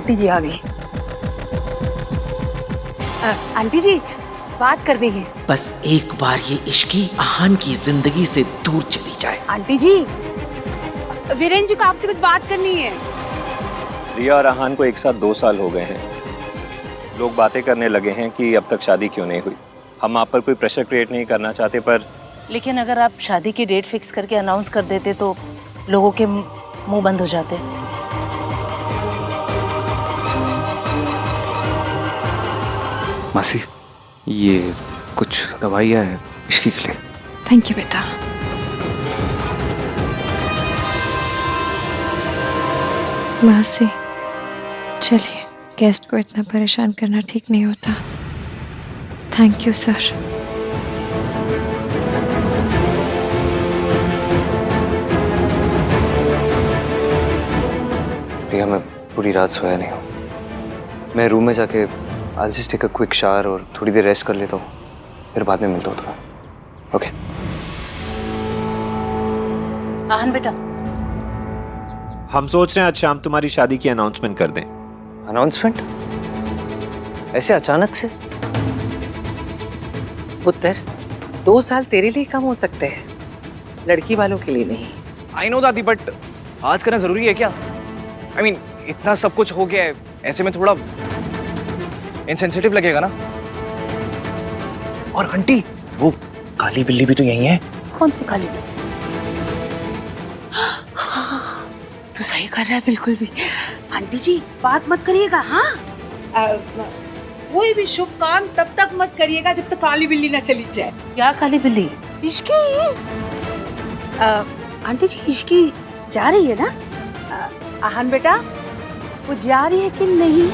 Aunty जी आ गई। Aunty जी बात करनी है। बस एक बार ये इश्की आहान की जिंदगी से दूर चली जाए। आंटी जी वीरेन जी को आपसे कुछ बात करनी है। रिया और आहान को एक साथ 2 साल हो गए हैं। लोग बातें करने लगे हैं कि अब तक शादी क्यों नहीं हुई। हम आप पर कोई प्रेशर क्रिएट नहीं करना चाहते, पर लेकिन अगर आप शादी की डेट फिक्स करके अनाउंस कर देते तो लोगों के मुंह बंद हो जाते। मासी, ये कुछ दवाइयाँ हैं इश्की के लिए। थैंक यू बेटा। मासी चलिए, गेस्ट को इतना परेशान करना ठीक नहीं होता। Thank you sir. प्रिया, मैं पूरी रात सोया नहीं हूँ। मैं रूम में जाके I'll just take a quick shower और थोड़ी देर रेस्ट कर लेता हूँ, फिर बाद में मिलता हूँ तुम्हें। ओके? आहान बेटा, हम सोच रहे हैं आज शाम तुम्हारी शादी की अनाउंसमेंट कर दें। अनाउंसमेंट? ऐसे अचानक से? पुत्र, 2 साल तेरे लिए कम हो सकते हैं, लड़की वालों के लिए नहीं। आई नो दादी, बट आज करना जरूरी है क्या? I mean, इतना सब कुछ हो गया है, ऐसे में थोड़ा इनसेंसिटिव लगेगा ना। और आंटी, वो काली बिल्ली भी तो यही है। कौन सी काली बिल्ली? तू सही कर रहा है बिल्कुल भी। आंटी जी बात मत करिएगा। हाँ, कोई भी शुभ काम तब तक मत करिएगा जब तक काली बिल्ली ना चली जाए। क्या काली बिल्ली? इश्की आंटी जी, इश्की जा रही है ना? आहान बेटा, वो जा रही है कि नहीं?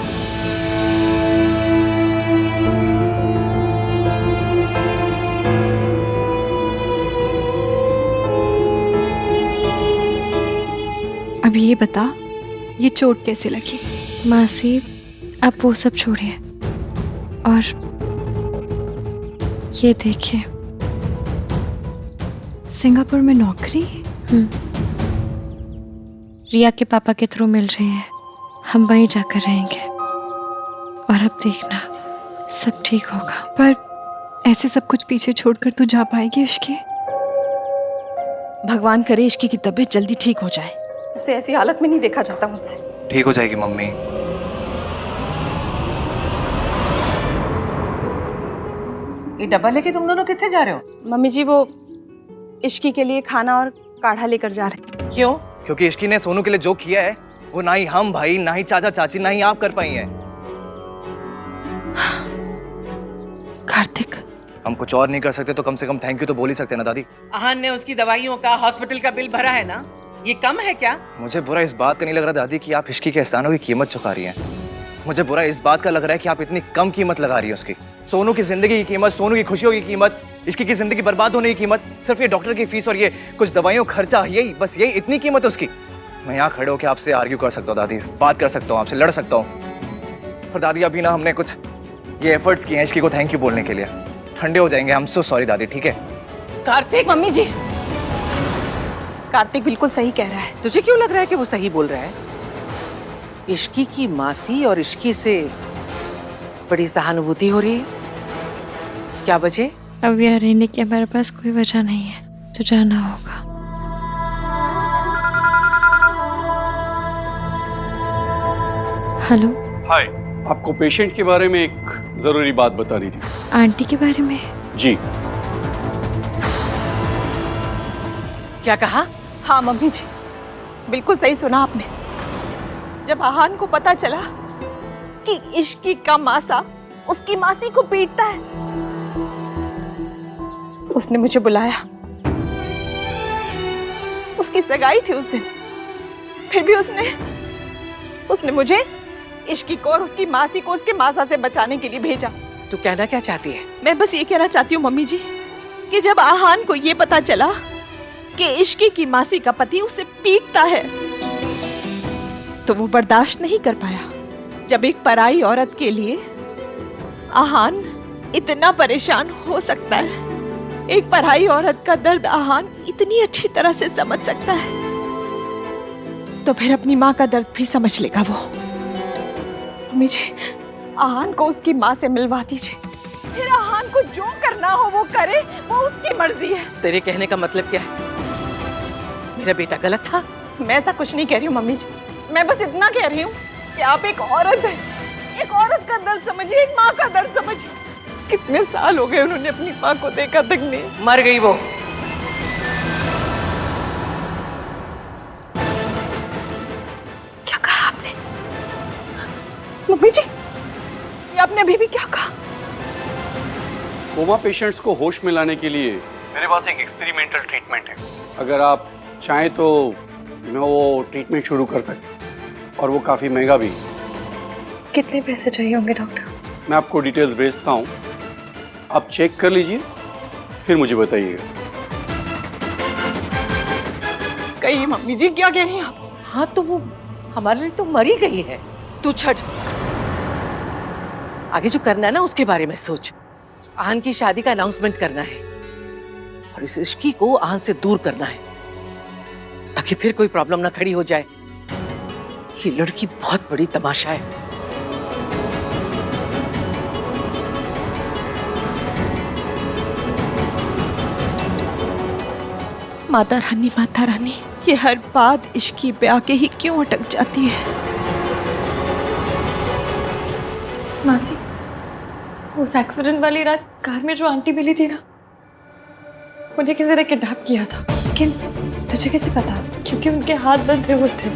अब ये बता, ये चोट कैसे लगी? मासी अब वो सब छोड़िए और ये देखिए। सिंगापुर में नौकरी? रिया के पापा के थ्रू मिल रही है। हम वहीं जाकर रहेंगे और अब देखना सब ठीक होगा। पर ऐसे सब कुछ पीछे छोड़कर तू जा पाएगी इश्की? भगवान करे इश्की की तबीयत जल्दी ठीक हो जाए। उसे ऐसी हालत में नहीं देखा जाता मुझसे। ठीक हो जाएगी मम्मी। ये डब्बा लेके तुम दोनों कितने जा रहे हो? मम्मी जी वो इश्की के लिए खाना और काढ़ा लेकर जा रहे। क्यों? क्योंकि इश्की ने सोनू के लिए जो किया है वो ना ही हम भाई, ना ही चाचा चाची, ना ही आप कर पाई हैं। कार्तिक, हम कुछ और नहीं कर सकते तो कम से कम थैंक यू तो बोल ही सकते ना दादी। आहान ने उसकी दवाइयों का, हॉस्पिटल का बिल भरा है ना, ये कम है क्या? मुझे बुरा इस बात का नहीं लग रहा दादी कि आप इश्की के एहसानों की कीमत चुका रही हैं। मुझे बुरा इस बात का लग रहा है कि आप इतनी कम कीमत लगा रही है उसकी। सोनू की जिंदगी की कीमत, सोनू की खुशियों की कीमत, इसकी की जिंदगी बर्बाद होने की कीमत, सिर्फ ये डॉक्टर की फीस और ये कुछ दवाइयों खर्चा, यही बस, यही इतनी कीमत है उसकी। मैं यहाँ खड़े होकर आपसे आर्ग्यू कर सकता हूँ दादी, बात कर सकता हूँ आपसे, लड़ सकता हूँ। पर दादी अभी ना हमने कुछ ये एफर्ट्स किए हैं इश्की को थैंक यू बोलने के लिए। ठंडे हो जाएंगे। आई एम सो सॉरी दादी, ठीक है? कार्तिक, मम्मी जी, कार्तिक बिल्कुल सही कह रहा है। तुझे क्यों लग रहा है कि वो सही बोल रहा है? इश्की की मासी और इश्की से बड़ी सहानुभूति हो रही है। क्या वजह? अब यहाँ रहने की हमारे पास कोई वजह नहीं है, तो जाना होगा। हेलो। हाय, आपको पेशेंट के बारे में एक जरूरी बात बतानी थी। आंटी के बारे में? जी। क्या कहा? हाँ मम्मी जी, बिल्कुल सही सुना आपने। जब आहान को पता चला कि इश्की का मासा उसकी मासी को पीटता है, उसने मुझे बुलाया। उसकी सगाई थी उस दिन, फिर भी उसने मुझे इश्की को और उसकी मासी को उसके मासा से बचाने के लिए भेजा। तू कहना क्या चाहती है? मैं बस ये कहना चाहती हूँ मम्मी जी कि जब आहान को ये पता चला कि इश्की की मासी का पति उसे पीटता है, तो वो बर्दाश्त नहीं कर पाया। जब एक पराई औरत के लिए आहान इतना परेशान हो सकता है, एक पराई औरत का दर्द आहान इतनी अच्छी तरह से समझ सकता है, तो फिर अपनी माँ का दर्द भी समझ लेगा वो। मम्मी जी, आहान को उसकी माँ से मिलवा दीजिए। फिर आहान को जो करना हो वो करे, वो उसकी मर्जी है। तेरे कहने का मतलब क्या है? मेरा बेटा गलत था? मैं ऐसा कुछ नहीं कह रही हूँ मम्मी जी। मैं बस इतना कह रही हूँ कि आप एक औरत हैं। एक औरत का दर्द समझिए, एक माँ का दर्द समझिए। कितने साल हो गए उन्होंने अपनी माँ को देखा तक नहीं। मर गई वो। क्या कहा आपने? मम्मी जी, ये आपने अभी भी क्या कहा? कोमा पेशेंट्स को होश में लाने के लिए मेरे पास एक एक्सपेरिमेंटल ट्रीटमेंट है। अगर आप चाहें तो वो ट्रीटमेंट शुरू कर सकते हैं, और वो काफ़ी महंगा भी। कितने पैसे चाहिए होंगे डॉक्टर? मैं आपको डिटेल्स भेजता हूँ, आप चेक कर लीजिए, फिर मुझे बताइएगा। कहिए मम्मी जी, क्या कह रही हैं आप? हाँ तो वो हमारे लिए तो मर ही गई है। तू छट, आगे जो करना है ना उसके बारे में सोच। आहान की शादी का अनाउंसमेंट करना है और इस इश्की को आहान से दूर करना है, ताकि फिर कोई प्रॉब्लम ना खड़ी हो जाए। ये लड़की बहुत बड़ी तमाशा है। माता रानी, ये हर बात इश्की पे आके ही क्यों अटक जाती है? मासी, उस एक्सीडेंट वाली रात कार में जो आंटी मिली थी ना, उन्हें किसी ने किडनैप किया था। लेकिन तुझे कैसे पता? क्योंकि उनके हाथ बंधे हुए थे।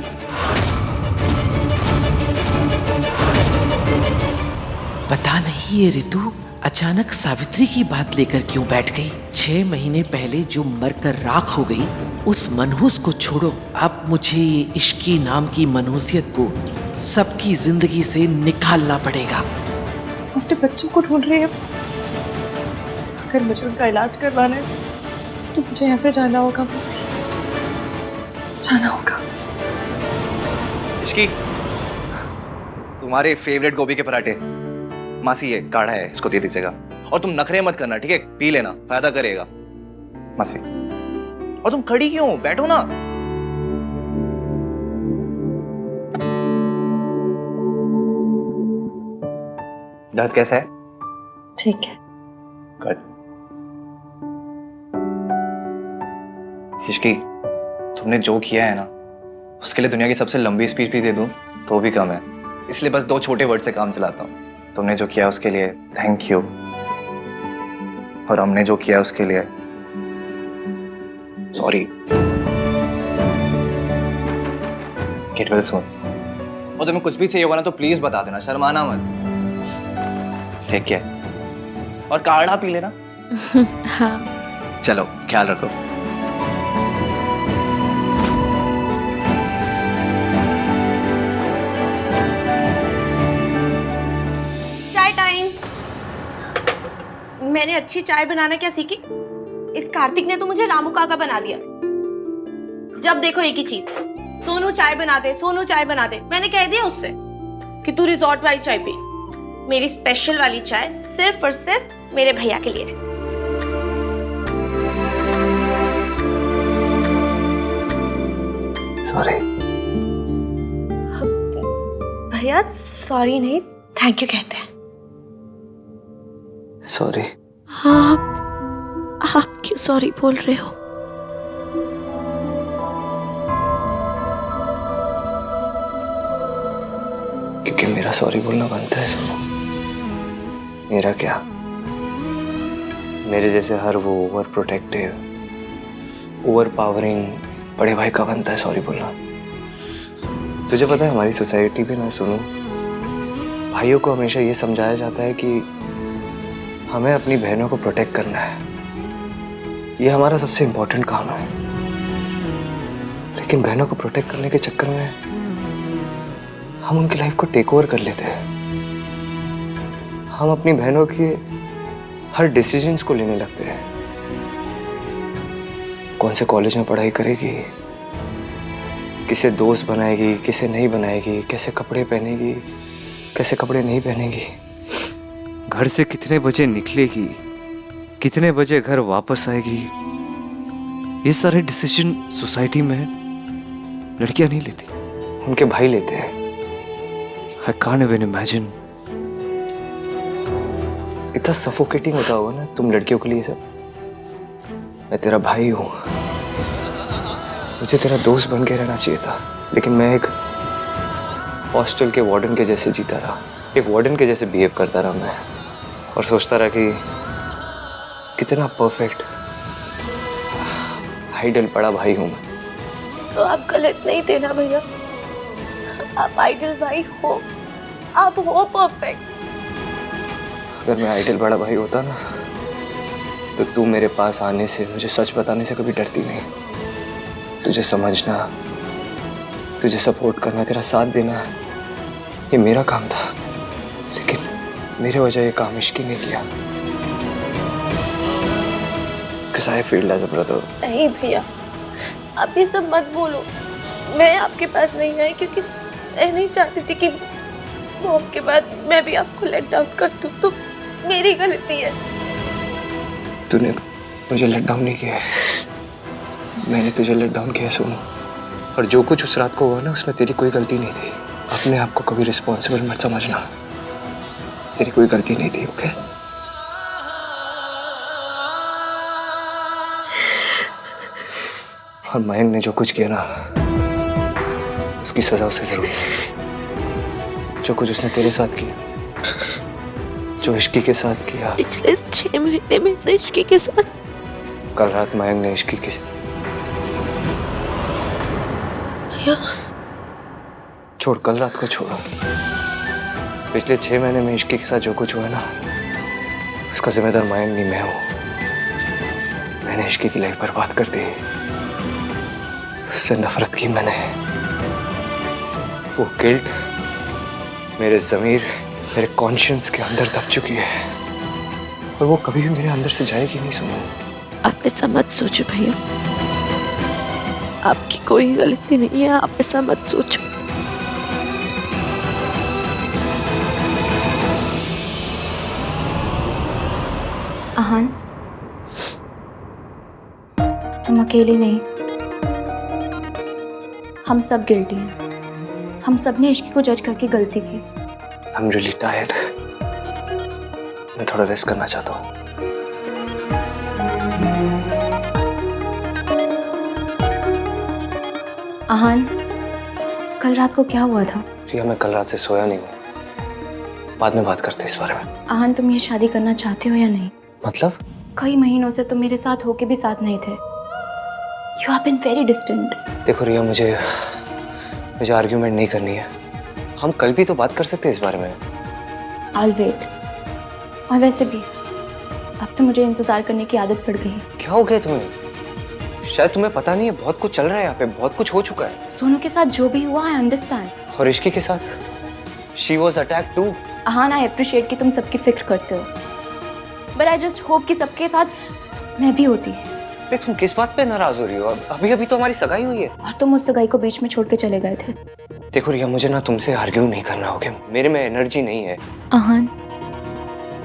पता नहीं ये ऋतु अचानक सावित्री की बात लेकर क्यों बैठ गई। 6 महीने पहले जो मरकर राख हो गई, उस मनहूस को छोड़ो। अब मुझे ये इश्की नाम की मनहूसियत को सबकी जिंदगी से निकालना पड़ेगा। अपने बच्चों को ढूंढ रही है। अगर मुझे उनका इलाज करवाना है तो मुझे ऐसे जाना होगा मासी, जाना होगा। इश्की, तुम्हारे फेवरेट गोभी के पराठे। मासी ये काढ़ा है, इसको दे दीजिएगा। और तुम नखरे मत करना, ठीक है? पी लेना, फायदा करेगा। मासी, और तुम खड़ी क्यों? बैठो ना। दर्द कैसा है? ठीक है। गुड। इश्की, तुमने जो किया है ना, उसके लिए दुनिया की सबसे लंबी स्पीच भी दे दूं तो भी कम है। इसलिए बस 2 छोटे वर्ड से काम चलाता हूँ। तुमने जो किया उसके लिए थैंक यू, और हमने जो किया उसके लिए सॉरी। Get well soon. और तुम्हें कुछ भी चाहिए होगा ना तो प्लीज बता देना, शर्माना मत। ठीक है? और काढ़ा पी लेना। हाँ। चलो, ख्याल रखो। मैंने अच्छी चाय बनाना क्या सीखी? इस कार्तिक ने तो मुझे रामू काका बना दिया। जब देखो एक ही चीज, सोनू चाय बना दे, सोनू चाय बना दे। मैंने कह दिया उससे कि तू रिजॉर्ट वाली चाय पी। मेरी स्पेशल वाली चाय सिर्फ और सिर्फ मेरे भैया के लिए है। सॉरी। भैया सॉरी नहीं, थैंक यू कहते हैं। सॉरी। आप क्यों सॉरी बोल रहे हो? क्योंकि मेरा सॉरी बोलना बनता है सोनू। मेरा क्या, मेरे जैसे हर वो ओवर प्रोटेक्टिव, ओवर पावरिंग बड़े भाई का बनता है सॉरी बोलना। तुझे पता है हमारी सोसाइटी में ना सोनू, भाइयों को हमेशा ये समझाया जाता है कि हमें अपनी बहनों को प्रोटेक्ट करना है, ये हमारा सबसे इम्पोर्टेंट काम है। लेकिन बहनों को प्रोटेक्ट करने के चक्कर में हम उनकी लाइफ को टेक ओवर कर लेते हैं। हम अपनी बहनों के हर डिसीजंस को लेने लगते हैं। कौन से कॉलेज में पढ़ाई करेगी, किसे दोस्त बनाएगी, किसे नहीं बनाएगी, कैसे कपड़े पहनेगी, कैसे कपड़े नहीं पहनेगी, घर से कितने बजे निकलेगी, कितने बजे घर वापस आएगी, ये सारे डिसीजन सोसाइटी में लड़कियां नहीं लेती, उनके भाई लेते हैं। I can't even imagine. इतना सफोकेटिंग होता होगा ना तुम लड़कियों के लिए सब। मैं तेरा भाई हूँ, मुझे तेरा दोस्त बन के रहना चाहिए था, लेकिन मैं एक हॉस्टल के वार्डन के जैसे जीता रहा, एक वार्डन के जैसे बिहेव करता रहा मैं, और सोचता रहा कि कितना परफेक्ट आइडल बड़ा भाई हूँ मैं। तो आप गलत नहीं थे ना भैया, आप आइडल भाई हो, आप हो परफेक्ट। अगर मैं आइडल बड़ा भाई होता ना तो तू मेरे पास आने से, मुझे सच बताने से कभी डरती नहीं। तुझे समझना, तुझे सपोर्ट करना, तेरा साथ देना ये मेरा काम था, लेकिन मेरे वजह ये काम इश्की ने किया। Because I feel as a brother. नहीं भैया, आप ये सब मत बोलो। मैं आपके पास नहीं आई क्योंकि मैं नहीं चाहती थी कि मॉम के बाद मैं भी आपको लेट डाउन कर दूं, तो मेरी गलती है। तूने मुझे लेट डाउन नहीं किया है, मैंने तुझे लेट डाउन किया सोनू। और जो कुछ उस रात को हुआ ना उसमें तेरी कोई गलती नहीं थी। अपने आप को कभी रिस्पॉन्सिबल मत समझना, तेरी कोई गलती नहीं थी। ओके और मयंक ने जो कुछ किया ना उसकी सजा उसे जरूर मिलेगी। जो कुछ उसने तेरे साथ किया, जो इश्की के साथ किया, पिछले 6 महीने में से इश्की के साथ। कल रात मयंक ने इश्की के छोड़, कल रात को छोड़ो, पिछले 6 महीने में इश्की के साथ जो कुछ हुआ ना उसका जिम्मेदार मयंक नहीं, मैं हूं। मैंने इश्की की लाइफ बर्बाद कर दी, उससे नफरत की मैंने। वो गिल्ट मेरे ज़मीर, मेरे कॉन्शियंस के अंदर दब चुकी है और वो कभी भी मेरे अंदर से जाएगी नहीं। सुनो, आप ऐसा मत सोचो भैया, आपकी कोई गलती नहीं है, आप ऐसा मत सोचो। आहान, तुम अकेले नहीं, हम सब गिल्टी हैं। हम सब ने इश्की को जज करके गलती की। I'm really tired. मैं थोड़ा रेस्ट करना चाहता हूँ। आहान, कल रात को क्या हुआ था? रिया, मैं कल रात से सोया नहीं हूँ, बाद में बात करते हैं इस बारे में। आहान, तुम ये शादी करना चाहते हो या नहीं? मतलब? कई महीनों से तुम मेरे साथ होके भी साथ नहीं थे। You have been very distant. देखो रिया, मुझे आर्ग्यूमेंट नहीं करनी है। हम कल भी तो बात कर सकते हैं इस बारे में। I'll wait. और वैसे भी अब तो मुझे इंतजार करने की आदत पड़ गई है। क्या हो गया तुम्हें? शायद तुम्हें पता नहीं है, बहुत कुछ चल रहा है यहाँ पे, बहुत कुछ हो चुका है। सोनू के साथ जो भी हुआ, I understand. और इश्की के साथ? She was attacked too. Ahaan, I appreciate कि तुम सबकी फिक्र करते हो। But I just hope कि सबके साथ मैं भी होती। अरे तुम किस बात पे नाराज हो रही हो? अभी अभी तो हमारी सगाई हुई है। और तुम उस सगाई को बीच में छोड़ के चले गए थे। देखो रिया, मुझे ना तुमसे आर्ग्यू नहीं करना, ओके? मेरे में एनर्जी नहीं है। आहान,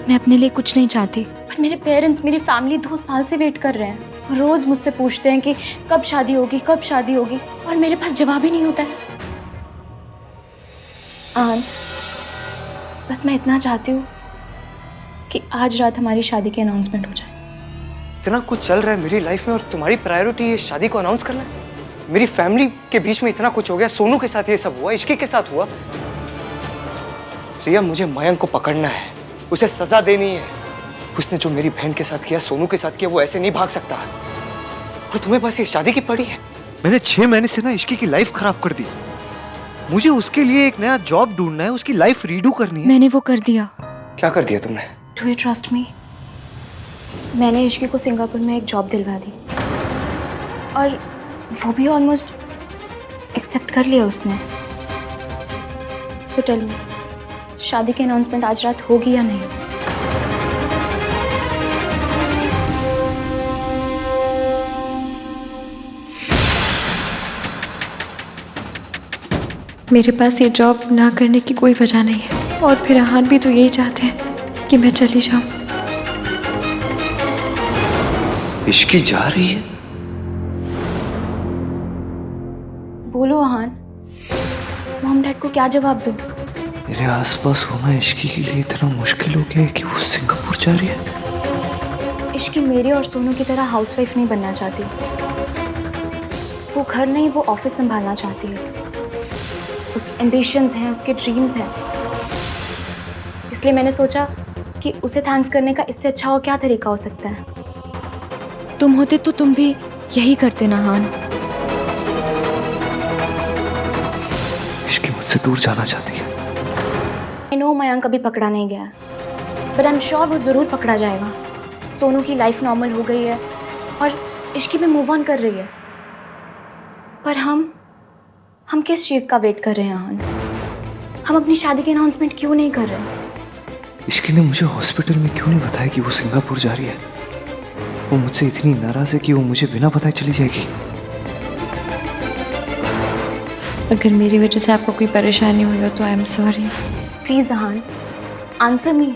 मैं अपने लिए कुछ नहीं चाहती, पर मेरे पेरेंट्स, मेरी फैमिली 2 साल से वेट कर रहे हैं। रोज मुझसे पूछते हैं कि कब शादी होगी, कब शादी होगी, और मेरे पास जवाब ही नहीं होता है। आहान, बस मैं इतना चाहती हूँ कि आज रात हमारी शादी की अनाउंसमेंट हो जाए। इतना कुछ चल रहा है मेरी लाइफ में और तुम्हारी प्रायोरिटी ये शादी को अनाउंस करना है? मेरी फैमिली के बीच में इतना कुछ हो गया, सोनू के साथ ये सब हुआ, इश्की के साथ हुआ। रिया, मुझे मयंक को पकड़ना है, उसे सजा देनी है। उसने जो मेरी बहन के साथ किया, सोनू के साथ किया, वो ऐसे नहीं भाग सकता। और तुम्हें बस ये शादी की पड़ी है। मैंने 6 महीने से ना इश्की की लाइफ खराब कर दी। मुझे उसके लिए एक नया जॉब ढूंढना है, उसकी लाइफ रीडू करनी है। मैंने वो कर दिया। क्या कर दिया तुमने? Do you trust me? मैंने इश्की को सिंगापुर में एक जॉब दिलवा दी और वो भी ऑलमोस्ट एक्सेप्ट कर लिया उसने। सो टेल मी, शादी की अनाउंसमेंट आज रात होगी या नहीं? मेरे पास ये जॉब ना करने की कोई वजह नहीं है, और फिर आहान भी तो यही चाहते हैं कि मैं चली जाऊं। इश्की जा रही है? बोलो आहान, मॉम डैड को क्या जवाब दूं? मेरे आसपास होना इश्की के लिए इतना मुश्किल हो गया है कि वो सिंगापुर जा रही है। इश्की मेरी और सोनू की तरह हाउसवाइफ नहीं बनना चाहती। वो घर नहीं, वो ऑफिस संभालना चाहती है। उसके एम्बिशंस हैं, उसके ड्रीम्स हैं। इसलिए मैंने सोचा कि उसे थैंक्स करने का इससे अच्छा और क्या तरीका हो सकता है। तुम होते तो तुम भी यही करते ना हान। इश्की मुझसे दूर जाना चाहती है। आई नो मयंक अभी पकड़ा नहीं गया, बट आई एम श्योर वो ज़रूर पकड़ा जाएगा। सोनू की लाइफ नॉर्मल हो गई है और इश्की भी मूव ऑन कर रही है। पर हम किस चीज़ का वेट कर रहे हैं हान? हम अपनी शादी की अनाउंसमेंट क्यों नहीं कर रहे? इश्की ने मुझे हॉस्पिटल में क्यों नहीं बताया कि वो सिंगापुर जा रही है? वो मुझसे इतनी नाराज है कि वो मुझे बिना बताए चली जाएगी। अगर मेरी वजह से आपको कोई परेशानी हुई हो तो I am sorry. Please Ahaan, answer me. मैं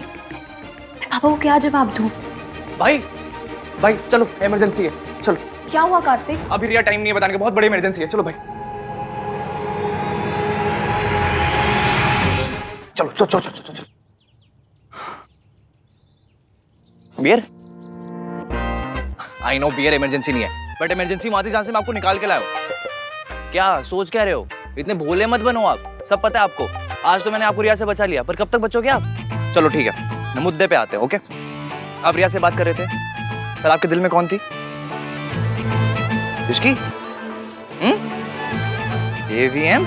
पापा को क्या जवाब दूं? भाई भाई चलो, इमरजेंसी है, चलो। क्या हुआ कार्तिक? अभी रिया टाइम नहीं है बताने का, बहुत बड़ी इमरजेंसी है, चलो भाई। चलो चलो चलो चलो चलो। Beer? I know beer emergency नहीं है, बट इमरजेंसी वहां थी जहां से मैं आपको निकाल के लाया हूं। क्या सोच क्या रहे हो? इतने भोले मत बनो आप, सब पता है आपको। आज तो मैंने आपको रिया से बचा लिया, पर कब तक बचोगे आप? चलो ठीक है, मुद्दे पे आते हैं। ओके, आप रिया से बात कर रहे थे, पर आपके दिल में कौन थी? इश्की? AVM?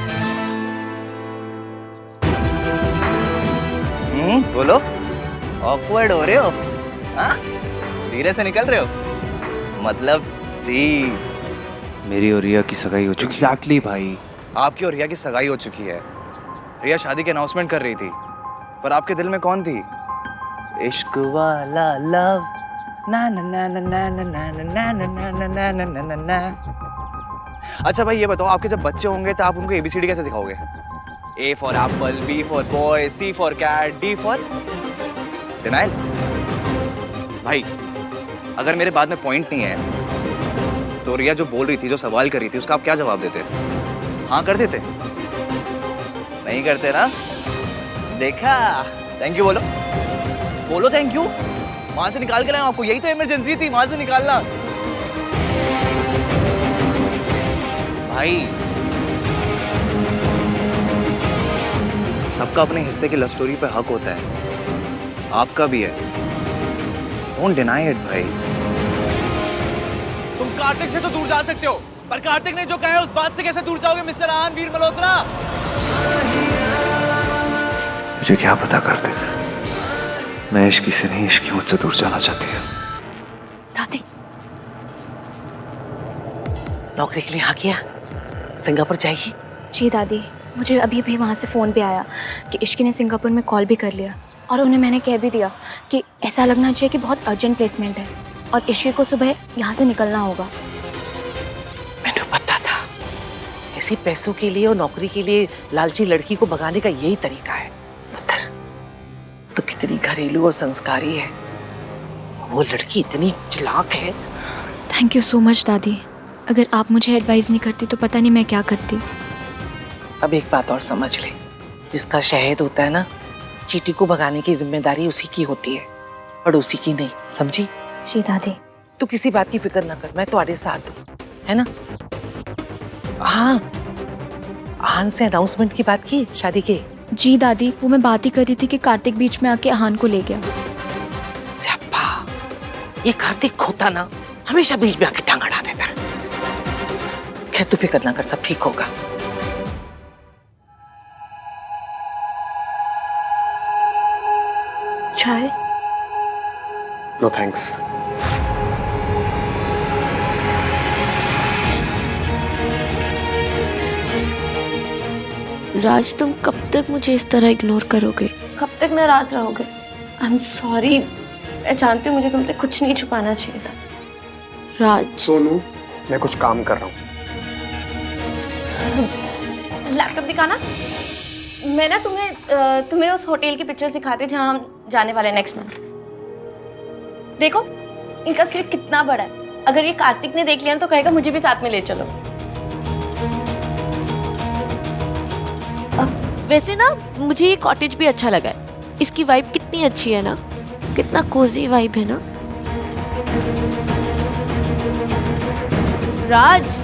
बोलो, ऑकवर्ड हो रहे हो? हाँ? धीरे से निकल रहे हो? मतलब थी। मेरी और रिया की सगाई हो चुकी है। एग्जैक्टली भाई, आपकी और रिया की सगाई हो चुकी है। रिया शादी की अनाउंसमेंट कर रही थी, पर आपके दिल में कौन थी? इश्क वाला लव ना ना ना ना ना ना ना ना ना ना ना ना ना ना ना। अच्छा भाई ये बताओ, आपके जब बच्चे होंगे तो आप उनको ABCD कैसे सिखाओगे? A for apple, B for boy, C for cat, D for denial. भाई अगर मेरे बाद में पॉइंट नहीं है तो रिया जो बोल रही थी, जो सवाल कर रही थी, उसका आप क्या जवाब देते? हाँ कर देते? नहीं करते ना? देखा, थैंक यू बोलो, बोलो थैंक यू। वहां से निकाल के लाया आपको, यही तो इमरजेंसी थी, वहां से निकालना। भाई सबका अपने हिस्से की लव स्टोरी पे हक होता है, आपका भी है। डोंट डिनाई इट भाई। तुम कार्तिक से तो दूर जा सकते हो, पर कार्तिक ने जो कहा है उस बात से कैसे दूर जाओगे मिस्टर आहान वीर मल्होत्रा? मुझे क्या पता कार्तिक, मैं इश्की से नहीं, इश्की मुझसे दूर जाना चाहती है। दादी, नौकरी के लिए हाँ किया? सिंगापुर जाएगी? जी दादी, मुझे अभी भी वहाँ से फ़ोन पे आया कि इश्की ने सिंगापुर में कॉल भी कर लिया और उन्हें मैंने कह भी दिया कि ऐसा लगना चाहिए कि बहुत अर्जेंट प्लेसमेंट है और इश्की को सुबह यहाँ से निकलना होगा। मैंने पता था, इसी पैसों के लिए और नौकरी के लिए लालची लड़की को भगाने का यही तरीका है। पुत्र तो कितनी घरेलू और संस्कारी है, वो लड़की इतनी चालाक है। थैंक यू सो मच दादी। अगर आप मुझे एडवाइस नहीं करती तो पता नहीं मैं क्या करती। अब एक बात और समझ ले, जिसका शहद होता है ना, चींटी को भगाने की जिम्मेदारी उसी की होती है, पड़ोसी की नहीं, समझी? जी दादी। तू किसी बात की फिक्र ना कर, मैं तुम्हारे साथ हूँ, है ना? हाँ, आहान से अनाउंसमेंट की बात की शादी के? जी दादी, वो मैं बात ही कर रही थी कि कार्तिक बीच में आके आहान को ले गया। स्यापा, ये कार्तिक खोता ना हमेशा बीच में आके टांग अड़ा देता है। खैर तू फिक्र ना कर, सब ठीक होगा। चाय? No thanks. राज, तुम कब तक मुझे इस तरह इग्नोर करोगे? कब तक नाराज रहोगे? आई एम सॉरी, मैं जानती हूँ मुझे तुमसे कुछ नहीं छुपाना चाहिए था। राज। सोनू, मैं कुछ काम कर रहा हूँ। लैपटॉप दिखाना। मैं ना तुम्हें उस होटल की पिक्चर्स दिखाती हूँ जहाँ हम जाने वाले हैं नेक्स्ट मंथ। देखो इनका स्वीट कितना बड़ा है। अगर ये कार्तिक ने देख लिया तो कहेगा मुझे भी साथ में ले चलो। वैसे ना मुझे ये कॉटेज भी अच्छा लगा है। इसकी वाइब कितनी अच्छी है ना, कितना कोजी वाइब है ना। राज।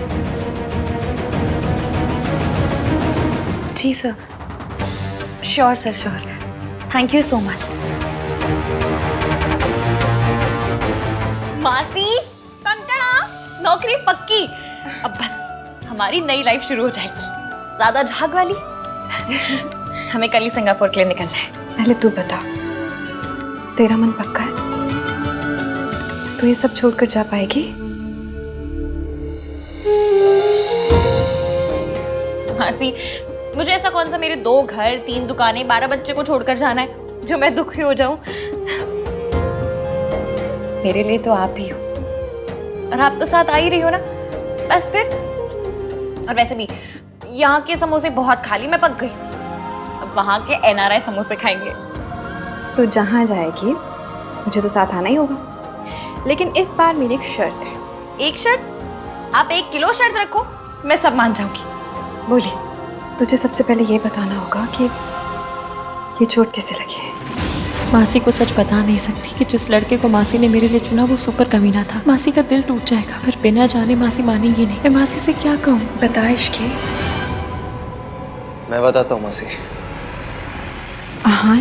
जी sir, sure sir, sure. Thank you so much. मासी, कंकड़ा, नौकरी पक्की। अब बस हमारी नई लाइफ शुरू हो जाएगी, ज्यादा झाग वाली। हमें कल ही सिंगापुर के लिए निकलना है। पहले तू बता, तेरा मन पक्का है? तू ये सब छोड़कर जा पाएगी? मासी, मुझे ऐसा कौन सा मेरे 2 घर, 3 दुकानें, 12 बच्चे को छोड़कर जाना है जो मैं दुखी हो जाऊं? मेरे लिए तो आप ही हो, और आप तो साथ आ ही रही हो ना, बस फिर। और वैसे भी यहाँ के समोसे बहुत खा ली, मैं पक गई। अब वहाँ के NRI समोसे खाएंगे। तो जहाँ जाएगी मुझे तो साथ आना ही होगा, लेकिन इस बार मेरी एक शर्त है। एक शर्त? आप 1 किलो शर्त रखो, मैं सब मान जाऊंगी। बोली। तुझे सबसे पहले ये बताना होगा कि ये चोट कैसे लगी है। मासी को सच बता नहीं सकती कि जिस लड़के को मासी ने मेरे लिए चुना वो सुकर कमीना था। मासी का दिल टूट जाएगा, पर बिना जाने मासी मानेंगी नहीं। मैं मासी से क्या कहूँ? बता इश्की। मैं बताता हूँ मासी। हाँ